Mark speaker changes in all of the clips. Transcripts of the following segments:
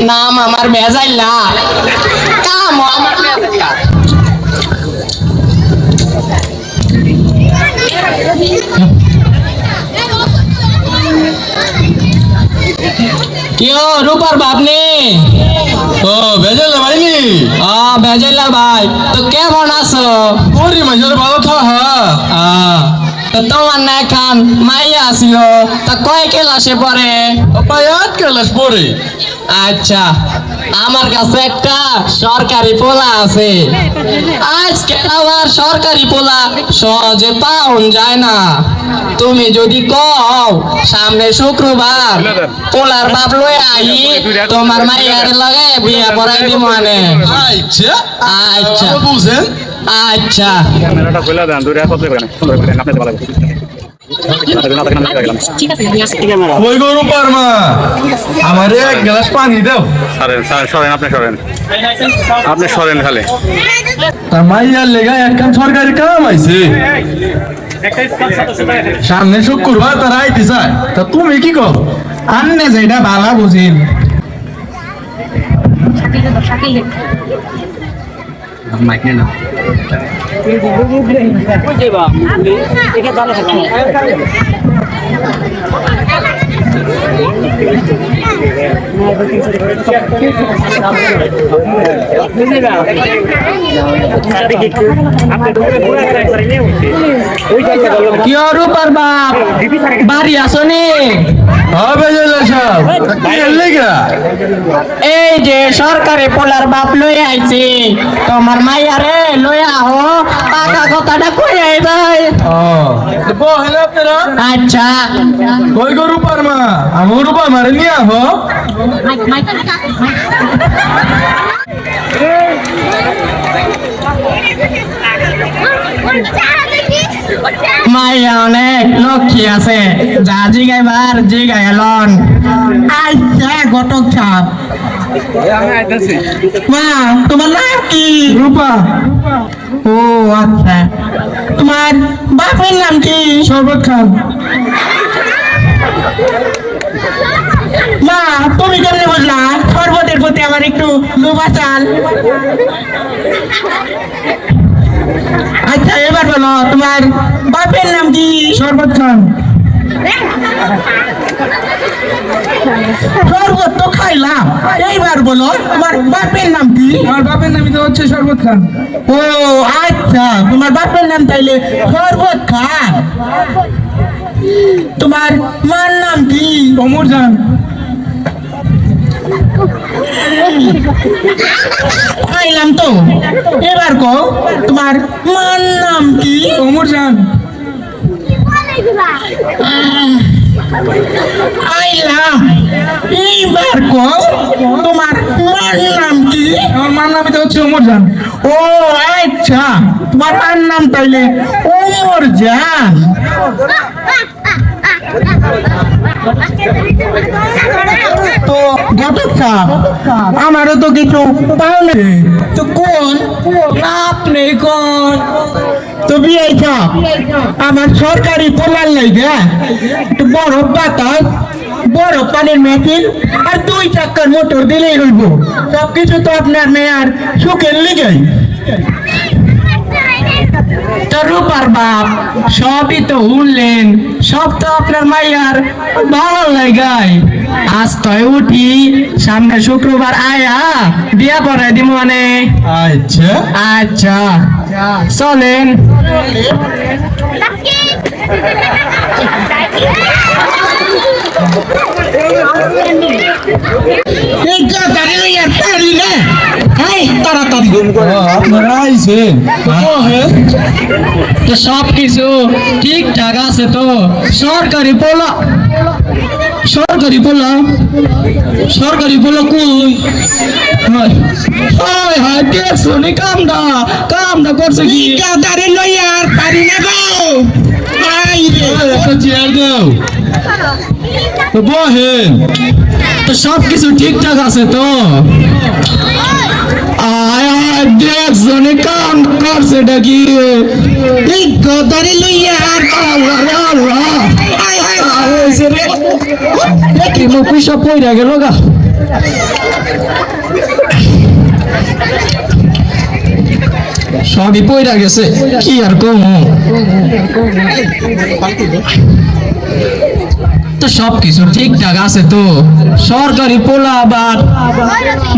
Speaker 1: নাম আমার ভেজাইলা কাম আমার ভেজাইলা কিও রূপার বাপ নে
Speaker 2: ও বেজাইলা ভাই নি
Speaker 1: ভেজাইলা ভাই তো কেমন আছো
Speaker 2: ওরে মাঝে ভালো থা হ্যাঁ
Speaker 1: তো তোমার না এখন মাইয়া আসিল তা কয় ক্লাসে পড়ে
Speaker 2: পায়াত ক্লাস পড়ে
Speaker 1: আচ্ছা আমার কাছে একটা সরকারি পোলা আছে আজকে আবার সরকারি পোলা সহজে পাওন যায় না তুমি যদি কও সামনে শুক্রবার পোলার বাপ লয়ে আহি তোমার মাইয়ার লগে বিয়া পড়াই দিব মানে
Speaker 2: আচ্ছা
Speaker 1: আচ্ছা
Speaker 2: বুঝেন
Speaker 1: আচ্ছা
Speaker 3: ক্যামেরাটা খুলে দেন দূরে আসতে পারেন সুন্দর করে আপনি ভালো
Speaker 2: ওই গরু পারমা আমারে এক গ্লাস পানি দাও
Speaker 3: সরেন সরেন আপনি সরেন খালি
Speaker 2: তার মাইয়ার লেগা একখান সরকারি কাম আইছে সামনে শুক্রবার তারা আইতে চায় তা তুমি কি কর আন্নে যেটা ভালো বুঝিন
Speaker 1: কি রূপার বাপ বাড়ি আসো নি এই যে সরকারি পোলার বাপ লই আইছি তোমার মাইয়ারে লই আহো পাকা কথাটা কই আইবাই আচ্ছা
Speaker 2: কই গরু পারমা আমার রূপা মারে নিয়ে আহো
Speaker 1: মাইয়া অনেক লক্ষ্মী আছে যা জিগাইবার জিগাই এলন আচ্ছা ঘটক ছাপ মা তোমার নাম কি
Speaker 2: রূপা
Speaker 1: ও আচ্ছা তোমার বাপের নাম কি
Speaker 2: শরবত খান
Speaker 1: মা তুমি কেমনে বুঝলা শরবতের প্রতি আমার একটু লোভা চাল আচ্ছা এবার বলো তোমার বাপের নাম কি
Speaker 2: শরবত খান
Speaker 1: শরবত তো খাইলাম এইবার বলো তোমার বাপের নাম কি
Speaker 2: আমার বাপের নামই তো হচ্ছে শরবত খান
Speaker 1: ও আচ্ছা তোমার বাপের নাম তাইলে শরবত খান তোমার মার নাম কি
Speaker 2: অমর জান
Speaker 1: খাইলাম তো এবার কও তোমার মার নাম কি
Speaker 2: অমর জান
Speaker 1: আইলাম এইবার কও তোমার মার নাম কি
Speaker 2: আমার মার নামই তো হচ্ছে অমর জান
Speaker 1: ও আচ্ছা তোমার মার নাম তাইলে ওমর জান তো ঘটক সাহেব আমারও তো কিছু পাওনে তো কোন আপনি কোন তো বিয়ে সাহেব আমার সরকারি পোলার লাগে একটু বড় বাতাস বড় পানির মেশিন আর 2 চাকার মোটর দিলেই হইব সবকিছু তো আপনার মেয়ার সুখের লিগেই তো রূপার বাপ সবই তো উঠলেন সব তো আপনার মাইয়ার ভালো লাগাই আজ তো উঠি সামনে শুক্রবার আয়া বিয়া পড়াই দিব মানে
Speaker 2: আচ্ছা
Speaker 1: আচ্ছা চলেন
Speaker 2: আপনারা আইছেন
Speaker 1: তো সব কিছু ঠিকঠাক আছে তো সরকারি পোলা সরকারি পোলা কই হায় হায় দেখছো নি কামটা করছে কি গাদারে লইয়ার পারি না গো আই রে
Speaker 2: একটা চেয়ার দাও তো বহেন
Speaker 1: তো সব কিছু ঠিকঠাক আছে তো আয় আয় দেখছো নি কাম করছে কি এই গাদারে লইয়ার আয় হায় হায় রে দেখি মো পিছা পইরা গেল গা
Speaker 2: সবই পয়রা গেছে, কি আর কম। তো সবকিছু ঠিকঠাক আছে তো? সরকারি পোলা আবার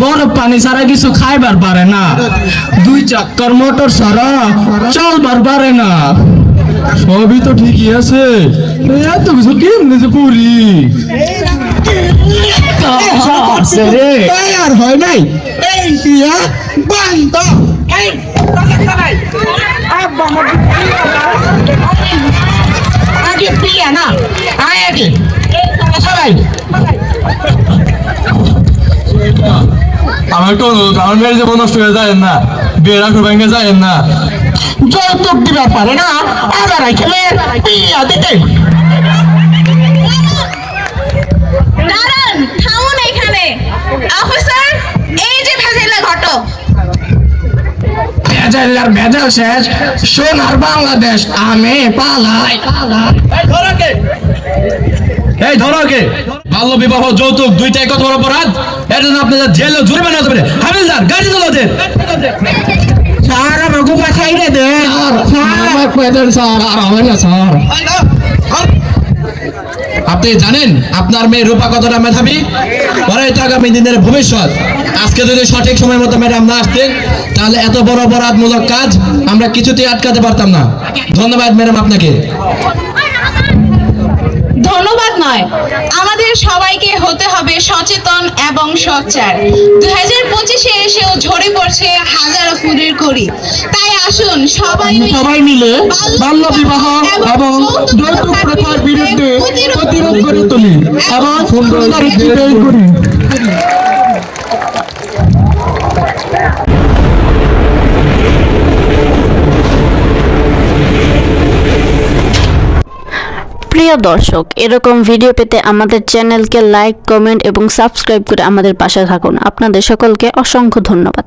Speaker 2: বরফ পানি ছাড়া কিছু খাইবার পারে না, 2 চাক্কার মোটর ছাড়া চলবার পারে না। সবই তো ঠিকই আছে, এত কিছু কেমনে যে করি?
Speaker 1: আর হয় নাই এই বিয়া বন্ধ। এই আগে বিয়া না আগে সবাই
Speaker 2: আমার তো আমার মেয়ের জীবন নষ্ট হয়ে যায় না, বিয়ের আগ্রহ ভেঙে যায় না।
Speaker 1: যৌতুক দিবার পারে না, আবার এখানে বিয়া দিতে।
Speaker 4: দাঁড়ান, থামুন এখানে। অফিসার, এই যে ভেজাইলা ঘটক।
Speaker 2: ভেজাল আর ভেজাল শেষ, সোনার বাংলাদেশ আমি পালাই। এই ধরো কে বাল্য বিবাহ যৌতুক দুইটাই কত বড় অপরাধ, এর জন্য আপনাদের জেলে জরিমানা হতে পারে। হাবিলদার গাড়ি চালাতে।
Speaker 1: স্যার আমার গোপা খাইরে দে
Speaker 2: স্যার আর হবে না স্যার। আপনি জানেন আপনার মেয়ে রূপা কতটা মেধাবী, পরে তো আগামী দিনের ভবিষ্যৎ। আজকে যদি সঠিক সময় মতো ম্যাডাম না আসতেন তাহলে এত বড় অপরাধমূলক কাজ আমরা কিছুতেই আটকাতে পারতাম না। ধন্যবাদ ম্যাডাম আপনাকে।
Speaker 4: ধন্যবাদ নয়, আমাদের সবাইকে হতে হবে সচেতন এবং সোচ্চার। 2025-এ এসেও ঝরে পড়ছে হাজারো ফুলের কড়ি। তাই আসুন
Speaker 1: সবাই মিলে বাল্য বিবাহ এবং যৌতুক প্রথার বিরুদ্ধে প্রতিরোধ করে তুলি এবং সুন্দর করি।
Speaker 5: প্রিয় দর্শক, এরকম ভিডিও পেতে আমাদের চ্যানেলকে লাইক, কমেন্ট এবং সাবস্ক্রাইব করে আমাদের পাশে থাকুন। আপনাদের সকলকে অসংখ্য ধন্যবাদ।